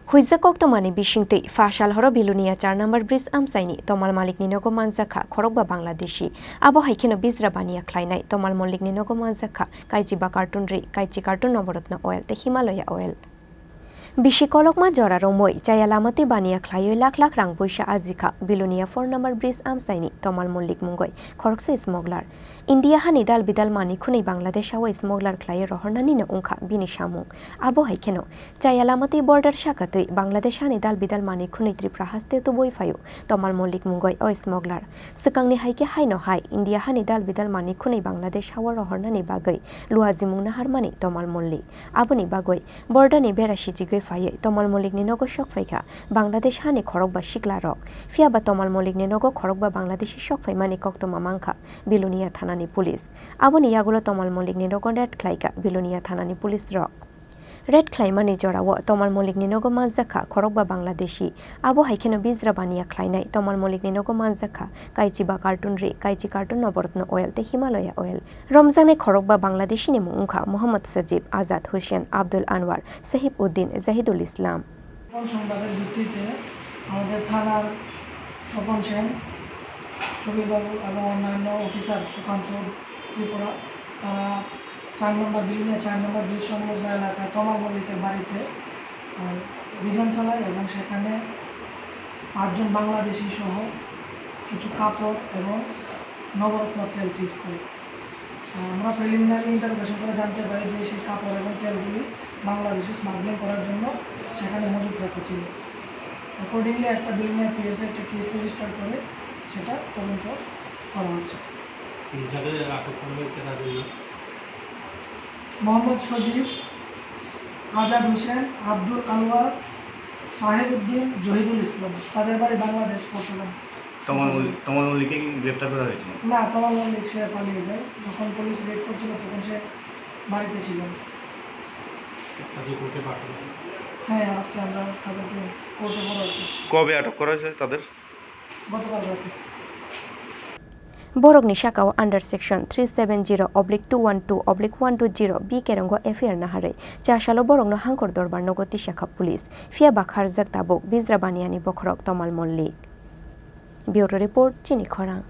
Hoijak Koktwmani Bisingtwi Phasal Horo Belonia 4 number bridge amsaini Tamal Mallik ni Nogo Manjakha Khorokba Bangladeshi abo haikeno bizra bania khlainai Tamal Mallik ni Nogo Manjakha kaichiba cartoon ri kaichi cartoon naborotna oil te Himalaya oil Bishi kolokma jora romoi chaya lamati bania khlaioi lakh rang poisa ajikha Belonia 4 number bridge amsaini Tamal Mallik mungoi khoroksa smuggler India hani dal bidal mani khunei Bangladesh awa smuggler khlaioi rohornani na ungkha bini samung abo haikeno chaya lamati border shakatui Bangladesh hani dal bidal mani khunei Tripura haste to boi fayo Tamal Mallik mungoi o smuggler sikangni haike haino hai India hani dal bidal mani khunei Bangladesh awa rohornani bagai luajimung na harmani Tamal Mallik aboni bagoi border ni berashi jigoi faye Tamal Mallik ni Nogo shok faika Bangladesh hani Khorokba shikla rok fiaba Tamal Mallik ni Nogo Khorokba Bangladeshi shok faimani Koktwmani mangkha Belonia thanani police aboni yagulo Tamal Mallik ni Nogo red khlaika Belonia thanani police rok red khlaimani jorawo Tamal Mallik ni Nogo Manjakha Khorokba Bangladeshi abo haikeno bizra bania khlainai Tamal Mallik ni Nogo Manjakha kaichiba cartoon ri kaichi cartoon naborotna oil te Himalaya oil Ramjane Khorokba Bangladeshi ni mungkha Muhammad Sajib Azad Hussein Abdul Anwar Sahib Uddin Zahidul Islam সংবাদের ভিত্তিতে আমাদের থানার স্বপন সেন সুবীরবাবু এবং অন্যান্য officer Sukanta Tripura তারা 4 নম্বর বিল্ডিংয়ে 4 নম্বর bridge সংলগ্ন এলাকায় তমাল মল্লিকের বাড়িতে অভিযান চালায় এবং সেখানে 5 জন বাংলাদেশি সহ কিছু কাপড় এবং নবরত্ন তেল সিজ করে আমরা প্রিলিমিনারি ইন্টারোগেশন করে জানতে পারি যে সেই কাপড় এবং তেলগুলি বাংলাদেশে স্মাগলিং করার জন্য সেখানে মজুত রাখা ছিল অ্যাকর্ডিংলি একটা বিল্ডিংয়ের পিএসএ একটা কেস রেজিস্টার করে সেটা তদন্ত করা হচ্ছে যাদের আটক করা হয়েছে তাদের মোহাম্মদ সজীব আজাদ হোসেন আব্দুল আনওয়ার সাহেব উদ্দিন জহিদুল ইসলাম তাদের বাড়ি বাংলাদেশ পৌঁছলাম তামাল মল্লিককে গ্রেপ্তার করা হয়েছে না তামাল মল্লিক সে পালিয়ে যায় যখন পুলিশ রেড করছিল তখন সে বাড়িতে ছিল হ্যাঁ আজকে আমরা তাদেরকে কোর্টে ফরওয়ার্ড করছি কবে আটক করা হয়েছে তাদের গতকাল রাতে Borogni Shakao under section 370/212/120 B Kerongo FIR Nahare Chashalo Borogno Hankor Dorbar Nogoti Shakha Police Fia Bakhar Zaktabok Bizra Baniani Bokhorok Tamal Mallik Bureau Report Chini Khorang